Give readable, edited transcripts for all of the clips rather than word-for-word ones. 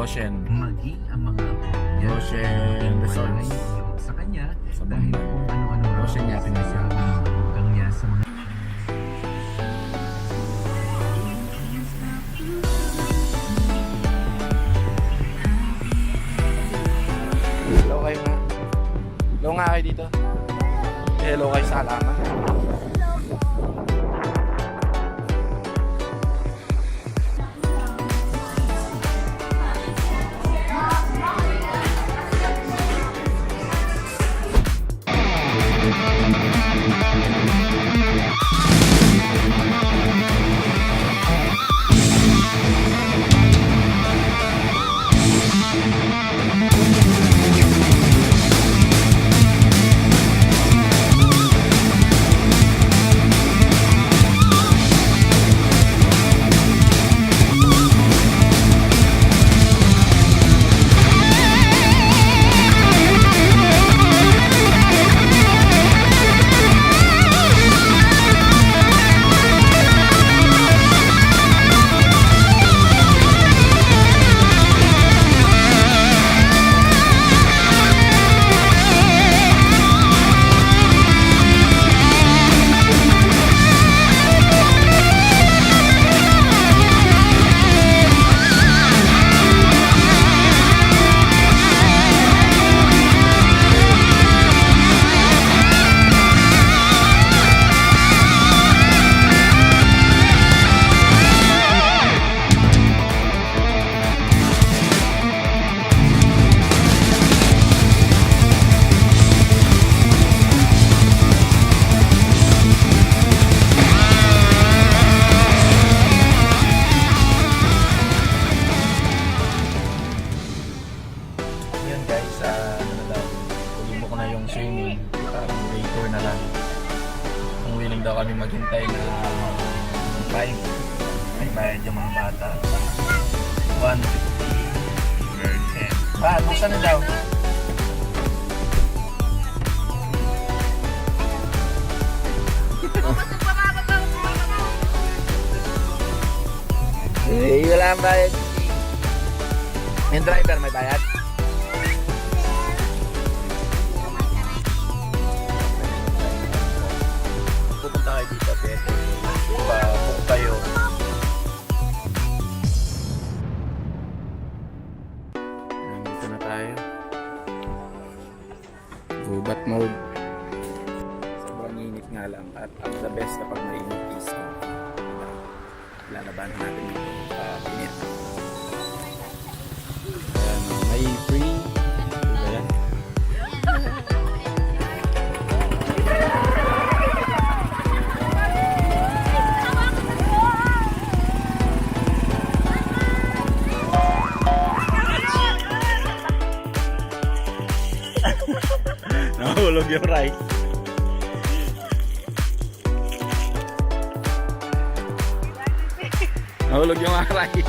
Roshen. Maging ang mga niya. Roshen Resorts. Sa kanya, Sa dahil Bangka. kung ano-ano raw Roshen niya, sinasabi ng magugang niya sa mga Hello kayo nga. Hello nga kayo dito. Hello kayo sa halaman. Yun guys, ano na daw, tulimo ko na yung swimming, parang day tour na lang. Kung willing daw kami maghintay na 5, may bayad yung mga bata. 150 per head. Ba, buksan na daw. Eh, wala ang bayad. Yung driver may bayad? Pupunta kayo dito, pwede. Pa-book kayo. Nandito na tayo. Gubat mode. Sobrang init nga lang. At ang the best kapag mainit is lalabanan natin yung init. Ayan, may free. Diba yan? Nahulog yung rice. Nahulog yung rice.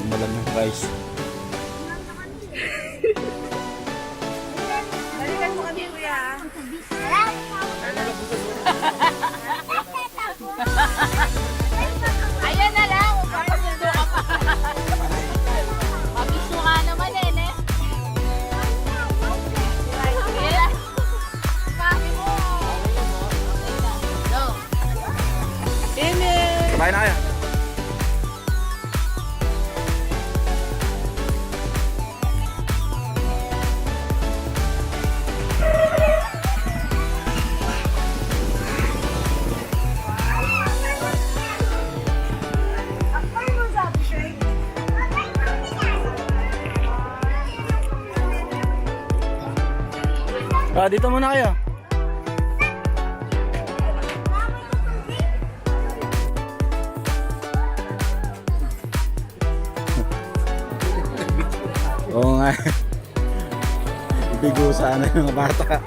Malam yung rice. Balikan mo kami, kuya. Ayan na lang. Papasundo ka pa. Pabiso ka naman eh, ne? Ayan. Mami mo. Go. Init. Kumain na kayo. Dito muna kayo. Oo nga. Ibigo sana yung mga bata.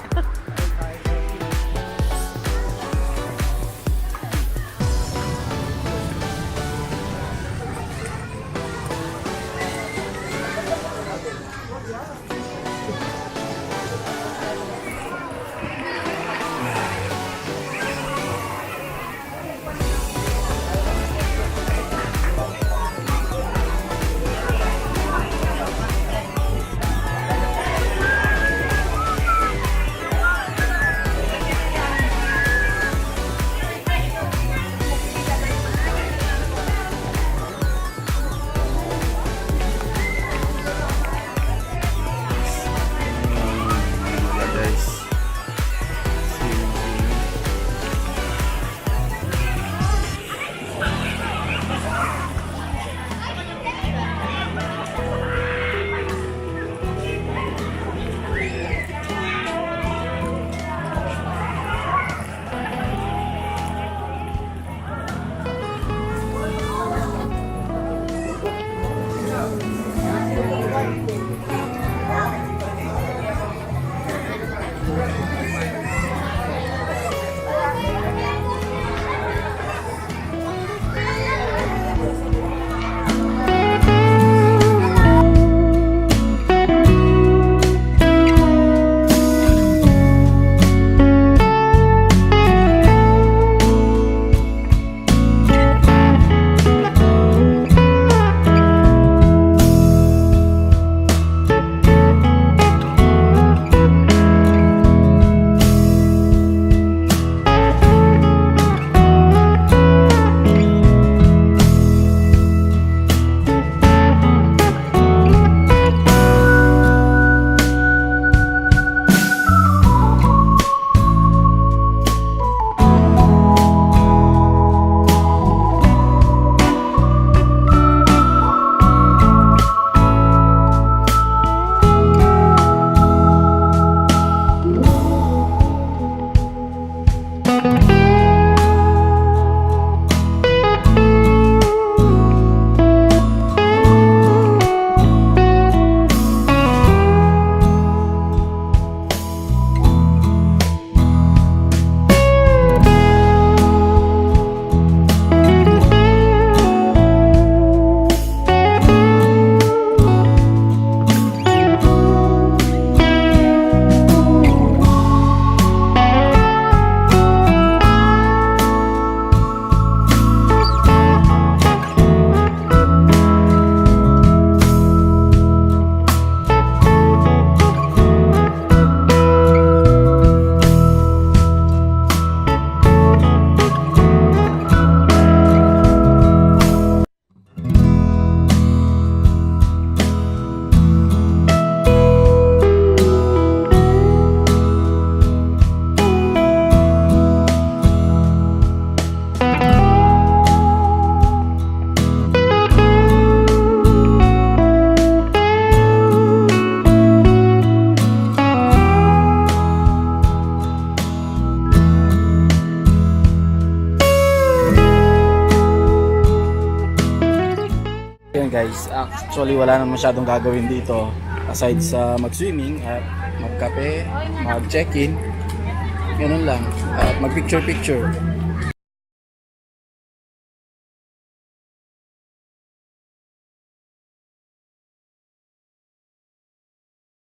guys. Actually wala nang masyadong gagawin dito aside sa mag-swimming at magkape, mag-check-in. Ganun lang. At mag-picture-picture.